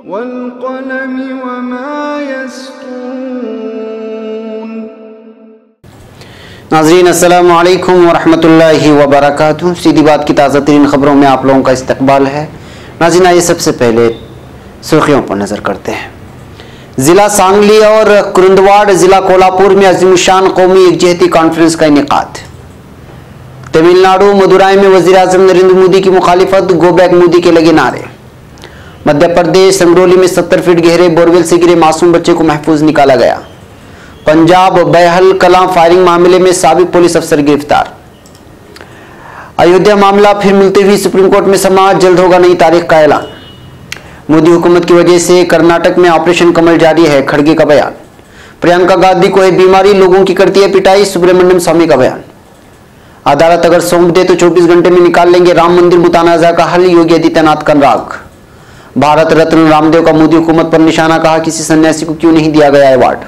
वल्क़लमि वमा यस्तून। नाज़रीन अस्सलामु अलैकुम वरहमतुल्लाहि वबरकातुहू। सीधी बात की ताज़ा तरीन खबरों में आप लोगों का इस्तकबाल है। नाज़रीन आइए सबसे पहले सुर्खियों पर नजर करते हैं। जिला सांगली और कुरुंदवाड़ जिला कोल्हापुर में अज़ीमुशान कौमी यकजहती कॉन्फ्रेंस का इनेकाद। तमिलनाडु मदुराई में वज़ीर आज़म नरेंद्र मोदी की मुखालिफत, गो बैक मोदी के लगे नारे। मध्य प्रदेश संगरौली में 70 फीट गहरे बोरवेल से गिरे मासूम बच्चे को महफूज निकाला गया। पंजाब बहल कलां फायरिंग मामले में साबिक पुलिस अफसर गिरफ्तार। अयोध्या मामला फिर मुलतवी सुप्रीम कोर्ट में समाअत, जल्द होगा नई तारीख का ऐलान। मोदी हुकूमत की वजह से कर्नाटक में ऑपरेशन कमल जारी है, खड़गे का बयान। प्रियंका गांधी को है बीमारी, लोगों की करती है पिटाई, सुब्रमण्यम स्वामी का बयान। अदालत अगर सौंप दे तो 24 घंटे में निकाल लेंगे राम मंदिर मुतानाजा का हल, योगी आदित्यनाथ का राग। भारत रत्न रामदेव का मोदी हुकूमत पर निशाना, कहा किसी सन्यासी को क्यों नहीं दिया गया अवार्ड।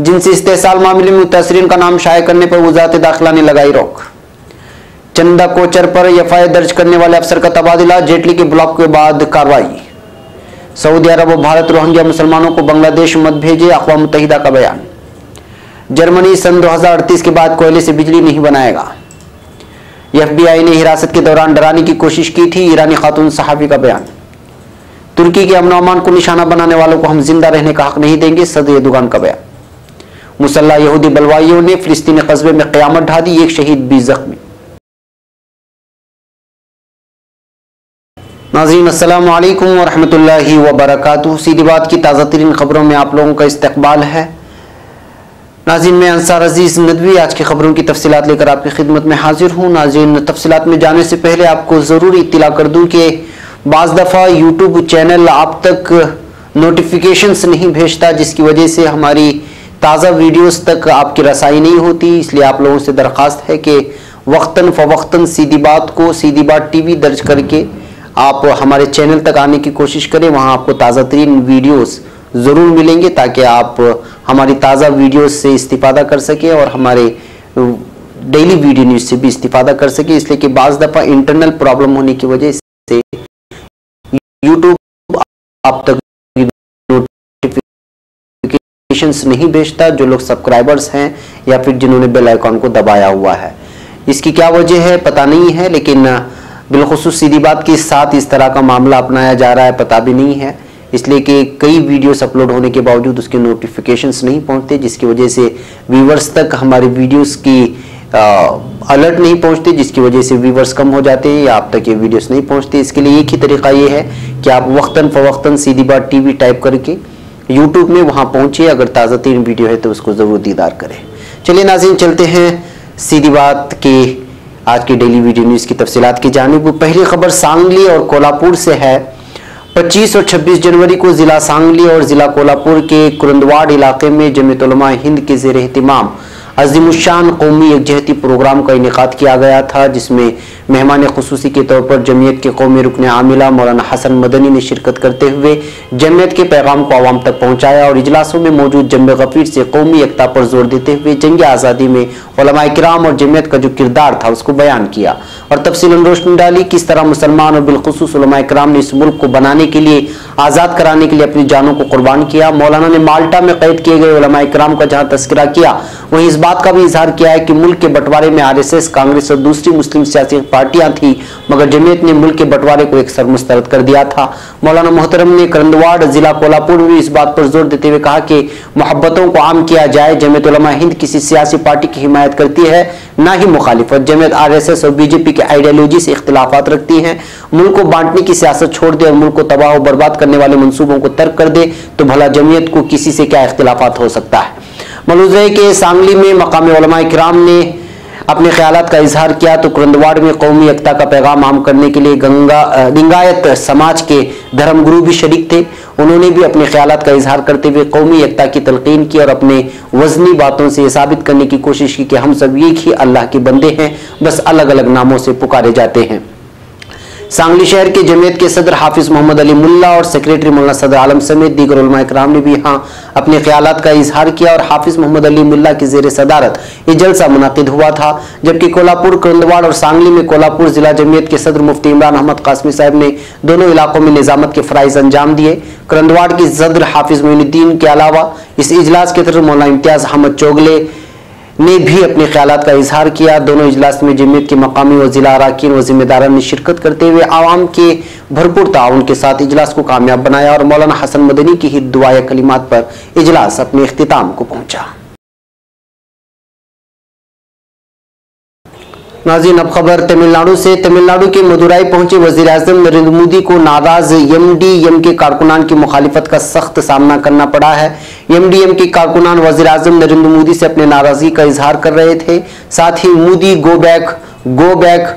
जिनसी इस्तेहसाल मामले में मुतासरीन का नाम शाये करने पर वजारत दाखिला ने लगाई रोक। चंदा कोचर पर एफआईआर दर्ज करने वाले अफसर का तबादला, जेटली के ब्लॉक के बाद कार्रवाई। सऊदी अरब और भारत रोहिंग्या मुसलमानों को बांग्लादेश मत भेजे, अक़वाम मुत्तहिदा का बयान। जर्मनी सन 2038 के बाद कोयले से बिजली नहीं बनाएगा। एफबीआई ने हिरासत के दौरान डराने की कोशिश की थी, ईरानी खातून सहाफी का बयान। तुर्की के अमन अमान को निशाना बनाने वालों को हम जिंदा रहने का हक नहीं देंगे, सदर एर्दोगान का बयान। मुसल्ला यहूदी बलवाइयों ने फिलिस्तीनी कस्बे में क़यामत ढा दी, 1 शहीद 20 जख्मी। नाज़रीन अस्सलामु अलैकुम वरहमतुल्लाहि वबरकातुहू। सीधी बात की ताज़ा तरीन खबरों में आप लोगों का इस्तकबाल है। नाज़रीन मैं अंसार अजीज नदवी आज की खबरों की तफसीलात लेकर आपकी खिदमत में हाजिर हूँ। नाज़रीन तफसीलात में जाने से पहले आपको ज़रूरी इत्तला कर दूँ कि बाज़ दफ़ा यूट्यूब चैनल आप तक नोटिफिकेशंस नहीं भेजता, जिसकी वजह से हमारी ताज़ा वीडियोस तक आपकी रसाई नहीं होती। इसलिए आप लोगों से दरख्वास्त है कि वक्तन फ़वक्तन सीधी बात को सीधी बात टीवी दर्ज करके आप हमारे चैनल तक आने की कोशिश करें। वहाँ आपको ताज़ा तरीन वीडियोस ज़रूर मिलेंगे ताकि आप हमारी ताज़ा वीडियोस से इस्तिफ़ादा कर सकें और हमारे डेली वीडियो न्यूज़ से भी इस्तिफ़ादा कर सकें। इसलिए कि बाज़ दफ़ा इंटरनल प्रॉब्लम होने की वजह से यूट्यूब आप तक नोटिफिकेशंस नहीं भेजता, जो लोग सब्सक्राइबर्स हैं या फिर जिन्होंने बेल आइकॉन को दबाया हुआ है। इसकी क्या वजह है पता नहीं है, लेकिन बिलखुसूस सीधी बात के साथ इस तरह का मामला अपनाया जा रहा है, पता भी नहीं है। इसलिए कि कई वीडियोस अपलोड होने के बावजूद उसके नोटिफिकेशंस नहीं पहुंचते, जिसकी वजह से व्यूवर्स तक हमारे वीडियोस की अलर्ट नहीं पहुंचते, जिसकी वजह से व्यूवर्स कम हो जाते हैं या आप तक ये वीडियोस नहीं पहुंचते। इसके लिए एक ही तरीका ये है कि आप वक्तन फ़वक्तन सीधी बात टीवी टाइप करके यूट्यूब में वहाँ पहुँचिए। अगर ताज़ा तरीन वीडियो है तो उसको ज़रूर दीदार करें। चलिए नाज़रीन चलते हैं सीधी बात के आज की डेली वीडियो न्यूज़ की तफसीलात की जानिब। पहली खबर सांगली और कोल्हापुर से है। 25 और 26 जनवरी को जिला सांगली और जिला कोल्हापुर के कुरुंदवाड़ इलाके में जमीयत उलमा हिंद के ज़ेर एहतिमाम अज़ीमुशान कौमी यकजहती प्रोग्राम का इनेकाद किया गया था, जिसमें मेहमान खुसूसी के तौर पर जमीयत के कौमी रुकन आमिला मौलाना हसन मदनी ने शिरकत करते हुए जमीयत के पैगाम को आवाम तक पहुँचाया और इजलासों में मौजूद जम्मे गफीर से कौमी एकता पर जोर देते हुए जंग आज़ादी में उलमा किराम और जमीयत का जो किरदार था उसको बयान किया और तफसीलन रोशनी डाली किस तरह मुसलमान और बिलखुसूस उलमा किराम ने इस मुल्क को बनाने के लिए, आज़ाद कराने के लिए अपनी जानों को कुर्बान किया। मौलाना ने माल्टा में कैद किए गए उलमा किराम का जहाँ तस्करा किया, वहीं इस बात का भी इजहार किया है कि मुल्क के बंटवारे में आरएसएस, कांग्रेस और दूसरी मुस्लिम सियासी पार्टियां थी, मगर जमीयत ने मुल्क के बंटवारे को एक सर मुस्तरद कर दिया था। मौलाना मोहतरम ने कुरुंदवाड़ जिला कोल्हापुर में इस बात पर जोर देते हुए कहा कि मोहब्बतों को आम किया जाए। जमीयत उलमा हिंद किसी सियासी पार्टी की हिमायत करती है, ना ही मुखालिफत। जमीयत आरएसएस और बीजेपी के आइडियोलॉजी से इख्तिलाफात रखती है। मुल्क को बांटने की सियासत छोड़ दे और मुल्क को तबाह और बर्बाद करने वाले मंसूबों को तर्क कर दे तो भला जमीयत को किसी से क्या इख्तिलाफात हो सकता है। मलूज़ है कि सांगली में मकामी उलमा किराम ने अपने ख्यालात का इजहार किया तो कुरुंदवाड़ में कौमी एकता का पैगाम आम करने के लिए लिंगायत समाज के धर्मगुरु भी शरीक थे। उन्होंने भी अपने ख्यालात का इजहार करते हुए कौमी एकता की तलकीन की और अपने वजनी बातों से साबित करने की कोशिश की कि हम सब एक ही अल्लाह के बंदे हैं, बस अलग अलग नामों से पुकारे जाते हैं। सांगली शहर के जमीयत के सदर हाफिज मोहम्मद अली मुल्ला और सेक्रेटरी मौलाना सदर आलम समेत दीगर उलमा इकराम ने भी यहाँ अपने ख्यालात का इजहार किया और हाफिज मोहम्मद अली मुल्ला की जेर सदारत ये जलसा मुनाकिद हुआ था। जबकि कोल्हापुर, करंदवाड़ और सांगली में कोल्हापुर जिला जमीयत के सदर मुफ्ती इमरान अहमद कासमी साहब ने दोनों इलाकों में निजामत के फराइज अंजाम दिए। करंदवाड़ की सदर हाफिज मोइनुद्दीन के अलावा इस इजलास के तरफ मौलाना इम्तियाज अहमद चोगले ने भी अपने ख्यालात का इजहार किया। दोनों इजलास में जमीयत के मकामी व जिला अराकीन व जिम्मेदारान ने शिरकत करते हुए आवाम के भरपूर ताउन के साथ इजलास को कामयाब बनाया और मौलाना हसन मदनी की ही दुआ या कलिमात पर इजलास अपने इख्तिताम को पहुंचा। नाज़रीन, अब खबर तमिलनाडु से। तमिलनाडु के मदुराई पहुंचे वज़ीर-ए-आज़म नरेंद्र मोदी को नाराज एमडीएम के कारकुनान की मुखालिफत का सख्त सामना करना पड़ा है। एमडीएम के कारकुनान वज़ीर-ए-आज़म नरेंद्र मोदी से अपने नाराजगी का इजहार कर रहे थे, साथ ही मोदी गो बैक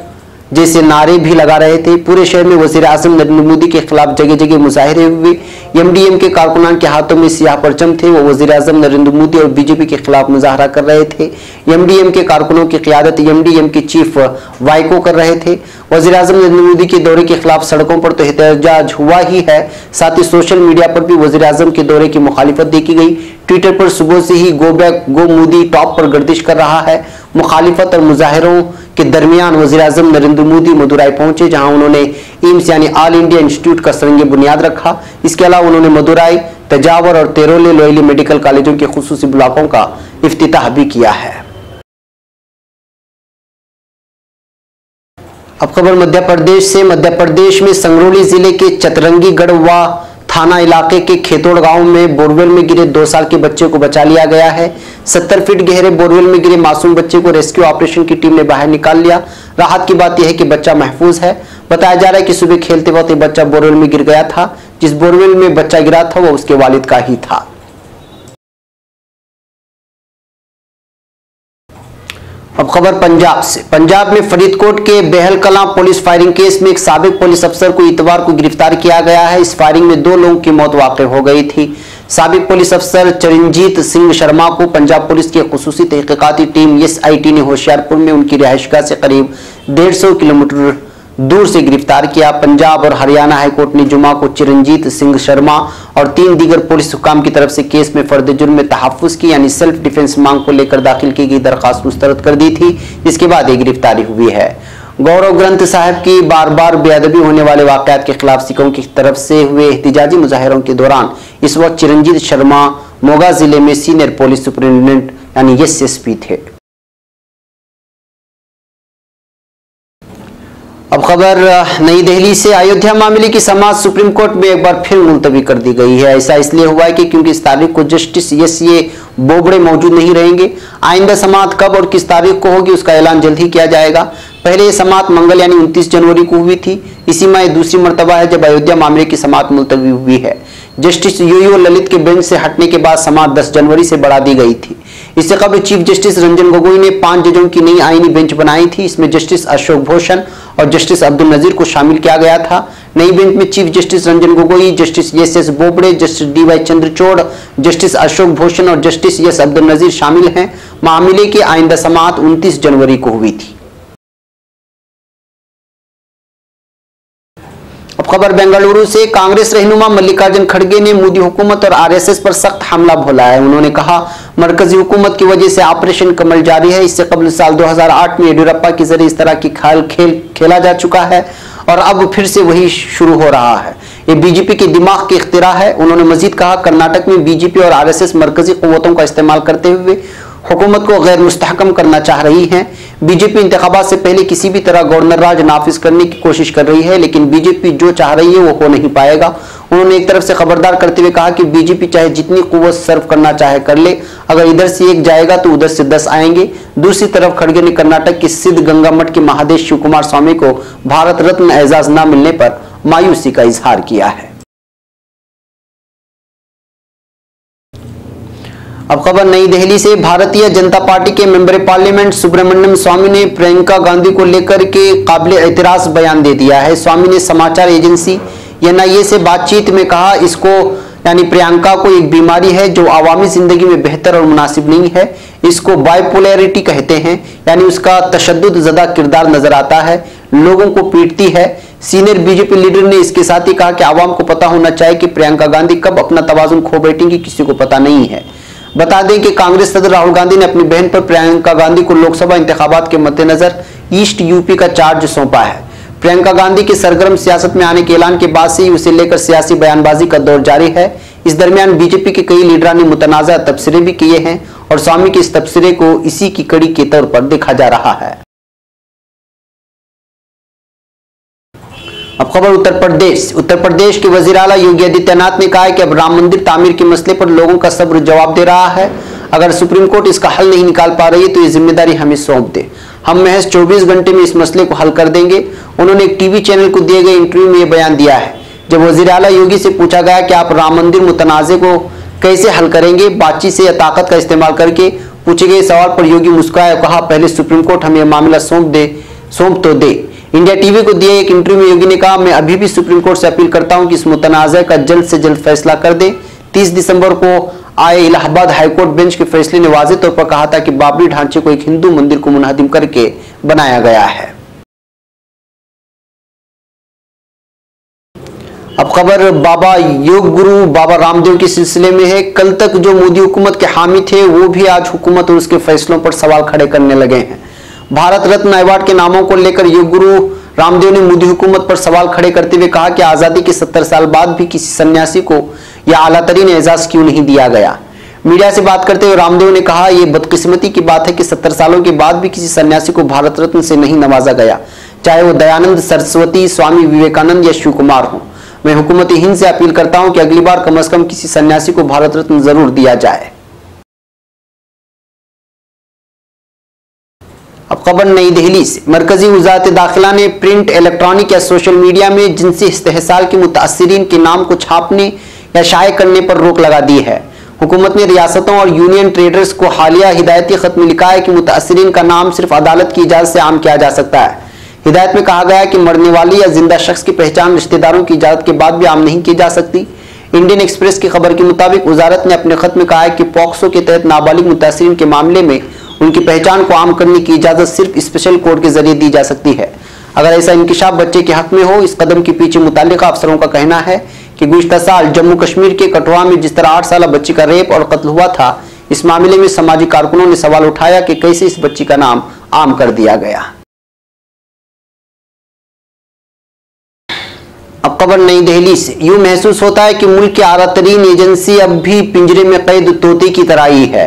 जैसे नारे भी लगा रहे थे। पूरे शहर में वज़ीर-ए-आज़म नरेंद्र मोदी के खिलाफ जगह जगह मुजाहिरे हुए। एमडीएम के कारकुनान के हाथों में सियाह परचम थे। वो वज़ीर-ए-आज़म नरेंद्र मोदी और बीजेपी के खिलाफ मुजाहरा कर रहे थे। एमडीएम के कारकुनों की क़ियादत एमडीएम के चीफ वाइको कर रहे थे। वज़ीर-ए-आज़म नरेंद्र मोदी के दौरे के खिलाफ सड़कों पर तो एहतजाज हुआ ही है, साथ ही सोशल मीडिया पर भी वज़ीर-ए-आज़म के दौरे की मुखालिफत देखी गई। ट्विटर पर सुबह से ही go back go Modi top पर गर्दिश कर रहा है। मुखालिफत और मुजाहिरों के दरमियान वज़ीर-ए-आज़म नरेंद्र मोदी मदुराई पहुंचे, जहां उन्होंने एम्स यानी ऑल इंडिया इंस्टीट्यूट का सरंगे बुनियाद रखा। इसके अलावा उन्होंने मदुराई, तंजावर और तेरोले लोयली मेडिकल कॉलेजों के खुसूसी ब्लॉकों का इफ्तिताह भी किया है। अब खबर मध्य प्रदेश से। मध्य प्रदेश में संगरौली जिले के चतरंगीगढ़ व थाना इलाके के खेतोड़ गांव में बोरवेल में गिरे 2 साल के बच्चे को बचा लिया गया है। 70 फीट गहरे बोरवेल में गिरे मासूम बच्चे को रेस्क्यू ऑपरेशन की टीम ने बाहर निकाल लिया। राहत की बात यह है कि बच्चा महफूज है। बताया जा रहा है कि सुबह खेलते वक्त ये बच्चा बोरवेल में गिर गया था। जिस बोरवेल में बच्चा गिरा था वो उसके वालिद का ही था। अब खबर पंजाब से। पंजाब में फरीदकोट के Behl Kalan police firing case में एक साबिक पुलिस अफसर को इतवार को गिरफ्तार किया गया है। इस फायरिंग में 2 लोगों की मौत वाक़ई हो गई थी। साबिक पुलिस अफसर चरणजीत सिंह शर्मा को पंजाब पुलिस की खुसूसी तहकीकाती टीम SIT ने होशियारपुर में उनकी रिहाइशगाह से करीब 150 किलोमीटर दूर से गिरफ्तार किया। पंजाब और हरियाणा हाईकोर्ट ने जुमा को चिरंजीत सिंह शर्मा और 3 दीगर पुलिस हुकाम की तरफ से केस में फर्द जुर्म में तहफ्फुज की यानी सेल्फ डिफेंस मांग को लेकर दाखिल की गई दरखास्त मुस्तरद कर दी थी, जिसके बाद ये गिरफ्तारी हुई है। गौरव ग्रंथ साहब की बार बार बेअदबी होने वाले वाकयात के खिलाफ सिखों की तरफ से हुए एहतिजाजी मुजाहिरों के दौरान इस वक्त चिरंजीत शर्मा मोगा जिले में सीनियर पुलिस सुपरिटेंडेंट यानी SSP थे। अब खबर नई दिल्ली से। अयोध्या मामले की समाअत सुप्रीम कोर्ट में एक बार फिर मुलतवी कर दी गई है। ऐसा इसलिए हुआ है कि क्योंकि इस तारीख को जस्टिस SA बोबड़े मौजूद नहीं रहेंगे। आइंदा समाअत कब और किस तारीख को होगी उसका ऐलान जल्द ही किया जाएगा। पहले ये समाअत मंगल यानी 29 जनवरी को हुई थी। इसी माह दूसरी मर्तबा है जब अयोध्या मामले की समाअत मुलतवी हुई है। जस्टिस UU ललित के बेंच से हटने के बाद समाअत 10 जनवरी से बढ़ा दी गई थी। इससे कबल चीफ जस्टिस रंजन गोगोई ने 5 जजों की नई आईनी बेंच बनाई थी। इसमें जस्टिस अशोक भूषण और जस्टिस अब्दुल नजीर को शामिल किया गया था। नई बेंच में chief justice Ranjan Gogoi, justice SS Bobde, justice DY Chandrachud, justice Ashok Bhushan और जस्टिस S अब्दुल नजीर शामिल हैं। मामले की आइंदा समाअत 29 जनवरी को हुई थी। अब खबर बेंगलुरु से। कांग्रेस रहनुमा मल्लिकार्जुन खड़गे ने मोदी हुकूमत और RSS पर सख्त हमला बोला है। उन्होंने कहा, मरकजी हुकूमत की वजह से ऑपरेशन कमल जारी है। इससे कबल साल 2008 में येडियुरप्पा के जरिए इस तरह की खेल खेला जा चुका है और अब फिर से वही शुरू हो रहा है। ये बीजेपी के दिमाग की इख्तिरा है। उन्होंने मजीद कहा, कर्नाटक में बीजेपी और RSS मरकजी कुव्वतों का इस्तेमाल करते हुए हुकूमत को गैर मुस्तहकम करना चाह रही है। बीजेपी इंतखाबात से पहले किसी भी तरह गवर्नर राज नाफिज करने की कोशिश कर रही है, लेकिन बीजेपी जो चाह रही है वो हो नहीं पाएगा। उन्होंने एक तरफ से खबरदार करते हुए कहा कि बीजेपी चाहे जितनी कुव्वत सर्व करना चाहे कर ले, अगर इधर से 1 जाएगा तो उधर से 10 आएंगे। दूसरी तरफ खड़गे ने कर्नाटक के सिद्ध गंगा मठ के महादेव शिव कुमार स्वामी को भारत रत्न एजाज न मिलने पर मायूसी का इजहार किया है। अब खबर नई दिल्ली से। भारतीय जनता पार्टी के मेंबर पार्लियामेंट सुब्रमण्यम स्वामी ने प्रियंका गांधी को लेकर के काबिल एतराज बयान दे दिया है। स्वामी ने समाचार एजेंसी NIA से बातचीत में कहा, इसको यानी प्रियंका को एक बीमारी है जो आवामी जिंदगी में बेहतर और मुनासिब नहीं है। इसको बाइपोलैरिटी कहते हैं, यानी उसका तशद्दुद ज़दा किरदार नजर आता है, लोगों को पीटती है, सीनियर बीजेपी लीडर ने इसके साथ ही कहा कि आवाम को पता होना चाहिए कि प्रियंका गांधी कब अपना तवाजुन खो बैठेंगी, किसी को पता नहीं है। बता दें कि कांग्रेस सदर राहुल गांधी ने अपनी बहन पर प्रियंका गांधी को लोकसभा इंतखाबात के मद्देनजर ईस्ट यूपी का चार्ज सौंपा है। प्रियंका गांधी के सरगर्म सियासत में आने के ऐलान के बाद से ही उसे लेकर सियासी बयानबाजी का दौर जारी है। इस दरमियान बीजेपी के कई लीडरों ने मुतनाज़ा तबसरे भी किए हैं और स्वामी के इस तबसरे को इसी की कड़ी के तौर पर देखा जा रहा है। अब खबर उत्तर प्रदेश के वजीर आला योगी आदित्यनाथ ने कहा है कि अब राम मंदिर तामीर के मसले पर लोगों का सब्र जवाब दे रहा है। अगर सुप्रीम कोर्ट इसका हल नहीं निकाल पा रही है तो ये जिम्मेदारी हमें सौंप दे, हम महज 24 घंटे में इस मसले को हल कर देंगे। उन्होंने एक टीवी चैनल को दिए गए इंटरव्यू में यह बयान दिया है। जब वजीर आला योगी से पूछा गया कि आप राम मंदिर मुतनाज़े को कैसे हल करेंगे, बातचीत से या ताकत का इस्तेमाल करके, पूछे गए सवाल पर योगी मुस्कुराए और कहा, पहले सुप्रीम कोर्ट हमें मामला सौंप तो दे। इंडिया टीवी को दिए एक इंटरव्यू में योगी ने कहा, मैं अभी भी सुप्रीम कोर्ट से अपील करता हूं कि इस मुतनाज़े का जल्द से जल्द फैसला कर दे। 30 दिसंबर को आए इलाहाबाद हाईकोर्ट बेंच के फैसले ने वाज़ेह तौर पर कहा था कि बाबरी ढांचे को एक हिंदू मंदिर को मुनहदिम करके बनाया गया है। अब खबर बाबा योग गुरु बाबा रामदेव के सिलसिले में है। कल तक जो मोदी हुकूमत के हामी थे वो भी आज हुकूमत और उसके फैसलों पर सवाल खड़े करने लगे हैं। भारत रत्न अवार्ड के नामों को लेकर योग गुरु रामदेव ने मोदी हुकूमत पर सवाल खड़े करते हुए कहा कि आजादी के 70 साल बाद भी किसी सन्यासी को यह आला तरीन एजाज क्यों नहीं दिया गया। मीडिया से बात करते हुए रामदेव ने कहा, यह बदकिस्मती की बात है कि 70 सालों के बाद भी किसी सन्यासी को भारत रत्न से नहीं नवाजा गया, चाहे वो दयानंद सरस्वती, स्वामी विवेकानंद या शिव कुमार हो। मैं हुकूमत हिंद से अपील करता हूं कि अगली बार कम से कम किसी सन्यासी को भारत रत्न जरूर दिया जाए। अब खबर नई दिल्ली से। मरकजी वजारत दाखिला ने प्रिंट, इलेक्ट्रॉनिक या सोशल मीडिया में जिनसी इस्तेहसाल के मुतासिरीन के नाम को छापने या शाये करने पर रोक लगा दी है। हुकूमत ने रियासतों और यूनियन ट्रेडर्स को हालिया हिदायती खत में लिखा है कि मुतासिरीन का नाम सिर्फ अदालत की इजाजत से आम किया जा सकता है। हिदायत में कहा गया है कि मरने वाली या जिंदा शख्स की पहचान रिश्तेदारों की इजाजत के बाद भी आम नहीं की जा सकती। इंडियन एक्सप्रेस की खबर के मुताबिक वजारत ने अपने खत में कहा है कि पॉक्सो के तहत नाबालिग मुतासिरीन के मामले में उनकी पहचान को आम करने की इजाजत सिर्फ स्पेशल कोर्ट के जरिए दी जा सकती है। अगर ऐसा इंकिशाफ बच्चे के हक में हो, इस कदम के पीछे मुताल्लिका अफसरों का कहना है कि गुज़िश्ता साल जम्मू कश्मीर के कठुआ में जिस तरह 8 साल बच्ची का रेप और कत्ल हुआ था, इस मामले में समाजी कारकुनों ने सवाल उठाया कि कैसे इस बच्ची का नाम आम कर दिया गया। अब खबर नई दिल्ली से। यूं महसूस होता है कि मुल्क की आला तरीन एजेंसी अब भी पिंजरे में कैद तोते की तरह ही है,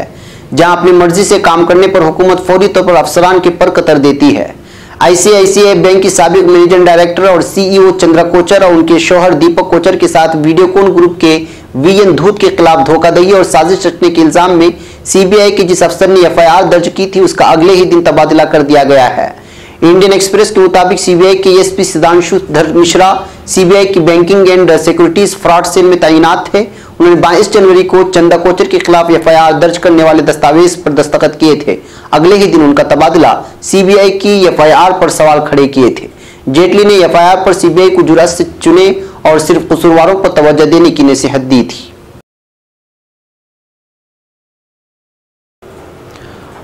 जहां अपनी मर्जी से काम करने पर हुकूमत फौरी तौर पर अफसरान के पर कतर देती है। आईसीआईसीआई बैंक की साबिक मैनेजिंग डायरेक्टर और सीईओ चंद्रा कोचर और उनके शौहर दीपक कोचर के साथ वीडियोकॉन ग्रुप के वीएन धूत के खिलाफ धोखाधड़ी और साजिश रचने के इल्जाम में सीबीआई के जिस अफसर ने एफआईआर दर्ज की थी, उसका अगले ही दिन तबादला कर दिया गया है। इंडियन एक्सप्रेस के मुताबिक सीबीआई के एसपी सिद्धांशु धर मिश्रा सीबीआई की banking and securities fraud cell में तैनात थे। उन्होंने 22 जनवरी को चंदा कोचर के खिलाफ एफआईआर दर्ज करने वाले दस्तावेज पर दस्तखत किए थे। अगले ही दिन उनका तबादला सीबीआई की एफआईआर पर सवाल खड़े किए थे। जेटली ने एफआईआर पर सीबीआई को जुर्अत से चुने और सिर्फ कसूरवारों पर तवज्जो देने की नसीहत दी थी।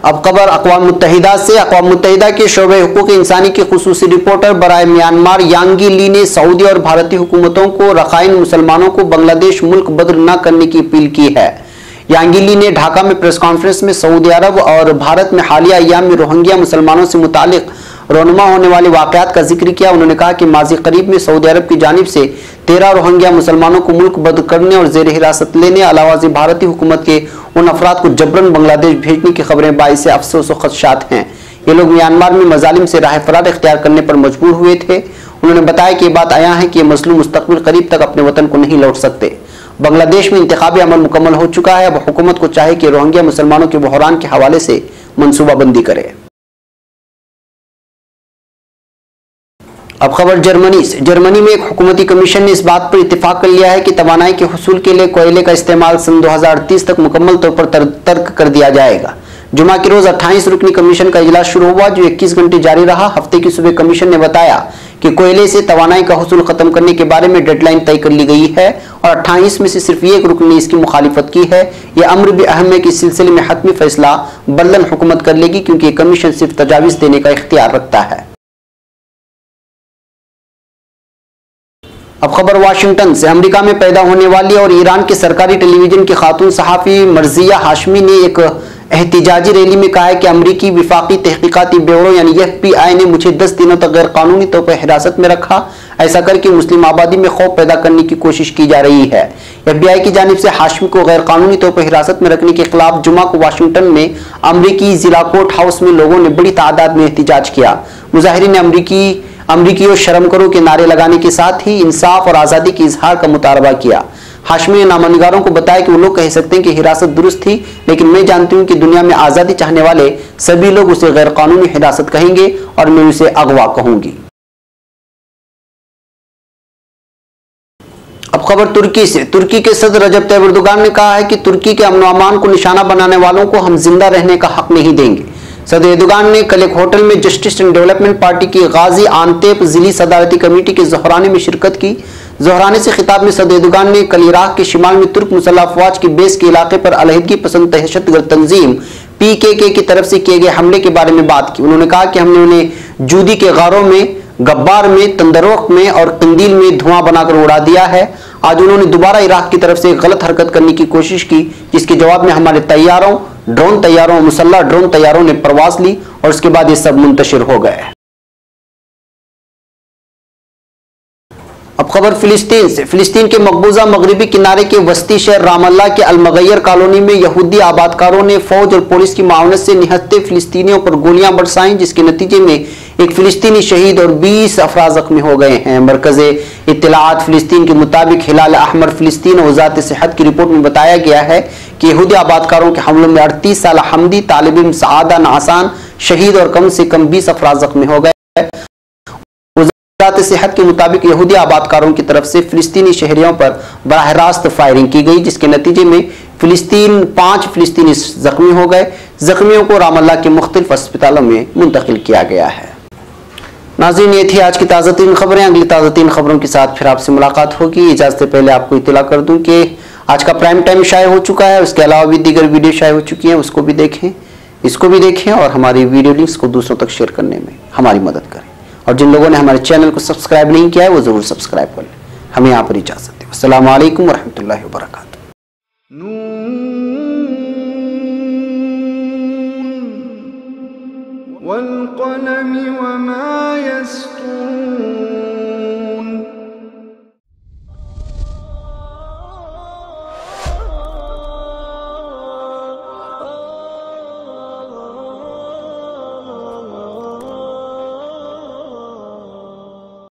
अब खबर अक़वाम मुत्तहिदा से। अक़वाम मुत्तहिदा के शोबे हुकूक इंसानी के खुसूसी रिपोर्टर बराए म्यांमार यांगी ली ने सऊदी और भारतीय हुकूमतों को रखाइन मुसलमानों को बांग्लादेश मुल्क बदर न करने की अपील की है। यांगी ली ने ढाका में प्रेस कॉन्फ्रेंस में सऊदी अरब और भारत में हालिया अय्याम में रोहिंग्या मुसलमानों से मुतालिक रोनुमा होने वाले वाक़यात का जिक्र किया। उन्होंने कहा कि माजी करीब में सऊदी अरब की जानिब से 13 रोहिंग्या मुसलमानों को मुल्क बद करने और जेर हिरासत लेने अलावा भारतीय हुकूमत के उन अफराद को जबरन बांग्लादेश भेजने की खबरें बाइस अफसोस और खदशात हैं। ये लोग म्यांमार में मजालिम से राह फरार इख्तियार करने पर मजबूर हुए थे। उन्होंने बताया कि ये बात आया है कि ये मजलूम मुस्तकबिल करीब तक अपने वतन को नहीं लौट सकते। बांग्लादेश में इंतखाबी अमल मुकम्मल हो चुका है। अब हुकूमत को चाहे कि रोहिंग्या मुसलमानों के बहरान के हवाले से मनसूबाबंदी करे। अब खबर जर्मनी से। जर्मनी में एक हुकूमती कमीशन ने इस बात पर इत्तेफाक कर लिया है कि तवानाई के हुसूल के लिए कोयले का इस्तेमाल सन 2030 तक मुकम्मल तौर पर तर्क कर दिया जाएगा। जुमा के रोज 28 रुकनी कमीशन का इजलास शुरू हुआ जो 21 घंटे जारी रहा। हफ्ते की सुबह कमीशन ने बताया कि कोयले से तवानाई का हुसूल खत्म करने के बारे में डेडलाइन तय कर ली गई है और 28 में से सिर्फ एक रुकन ने इसकी मुखालिफत की है। यह अम्र भी अहम है कि इस सिलसिले में हतमी फैसला बर्लिन हुकूमत कर लेगी, क्योंकि यह कमीशन सिर्फ तजावीज़ देने का इख्तियार रखता है। अब खबर वाशिंगटन से। अमेरिका में पैदा होने वाली और ईरान के सरकारी टेलीविजन की खातून सहाफ़ी मर्जिया हाशमी ने एक एहतिजाजी रैली में कहा है कि अमरीकी विफाकी तहकीकाती ब्यूरो यानी FBI ने मुझे 10 दिनों तक गैर कानूनी तौर पर हिरासत में रखा। ऐसा करके मुस्लिम आबादी में खौफ पैदा करने की कोशिश की जा रही है। FBI की जानिब से हाशमी को गैर कानूनी तौर पर हिरासत में रखने के खिलाफ जुमा को वाशिंगटन में अमरीकी जिला कोर्ट हाउस में लोगों ने बड़ी तादाद में एहतिजाज किया। मुजाहिरीन ने अमरीकियों शर्म करो के नारे लगाने के साथ ही इंसाफ और आज़ादी के इजहार का मुतालबा किया। हाशमी ने नामनिगारों को बताया कि वो लोग कह सकते हैं कि हिरासत दुरुस्त थी, लेकिन मैं जानती हूं कि दुनिया में आज़ादी चाहने वाले सभी लोग उसे गैर कानूनी हिरासत कहेंगे और मैं उसे अगवा कहूंगी। अब खबर तुर्की से। तुर्की के सदर रजब तैयब एर्दोगान ने कहा है कि तुर्की के अमन व अमान को निशाना बनाने वालों को हम जिंदा रहने का हक नहीं देंगे। सदर एर्दोगान ने कल एक होटल में जस्टिस एंड डेवलपमेंट पार्टी की गाजी आंतेप जिली सदारती कमेटी के ज़ोहराने में शिरकत की। ज़ोहराने से खिताब में सदर एर्दोगान ने कल इराक के शिमाल में तुर्क मुसल्लह अफवाज की बेस के इलाके पर अलहदगी पसंद दहशतगर्द तंजीम PKK की तरफ से किए गए हमले के बारे में बात की। उन्होंने कहा कि हमने उन्हें जूदी के गारों में, गब्बार में, तंदरोक में और कंदील में धुआं बनाकर उड़ा दिया है। आज उन्होंने दोबारा इराक की तरफ से गलत हरकत करने की कोशिश की, जिसके जवाब में हमारे तैयारों, ड्रोन तैयारों, मुसल्लह ड्रोन तैयारों ने परवाज ली और उसके बाद ये सब मुंतशिर हो गए। अब खबर फिलिस्तीन से। फिलिस्तीन के मकबूजा मगरबी किनारे के वस्ती शहर रामल्ला के अलमगैर कॉलोनी में यहूदी आबादकारों ने फौज और पुलिस की मावनत से निहत्ते फिलिस्तीनियों पर गोलियां बरसाईं, जिसके नतीजे में एक फिलिस्तीनी शहीद और 20 अफराद जख्मी हो गए हैं। मरकज़े इत्तलाआत फिलिस्तीन के मुताबिक हिलाल अहमर फिलिस्तीन और वज़ारत सेहत की रिपोर्ट में बताया गया है कि यहूदी आबादकारों के हमलों में 38 साल हमदी तालिब इल्म सआदा नासान शहीद और कम से कम 20 अफराद जख्मी हो गए। वज़ारत सेहत के मुताबिक यहूदी आबादकारों की तरफ से फिलिस्तीनी शहरियों पर बराह रास्त फायरिंग की गई, जिसके नतीजे में 5 फिलिस्तीनी जख्मी हो गए। जख्मियों को रामल्ला के मुख्तलिफ अस्पतालों में मुंतकिल किया गया है। नाज़रीन, ये थी आज की ताज़ा तीन खबरें। अगली ताज़ा तीन खबरों के साथ फिर आपसे मुलाकात होगी। इजाज़त से पहले आपको इत्तला कर दूं कि आज का प्राइम टाइम शाये हो चुका है। उसके अलावा भी दीगर वीडियो शाये हो चुकी हैं, उसको भी देखें, इसको भी देखें और हमारी वीडियो लिंक्स को दूसरों तक शेयर करने में हमारी मदद करें। और जिन लोगों ने हमारे चैनल को सब्सक्राइब नहीं किया है वो ज़रूर सब्सक्राइब कर लें। हमें यहाँ पर इजाज़त दें। अस्सलामु अलैकुम वरहमतुल्लाहि वबरकातुहू।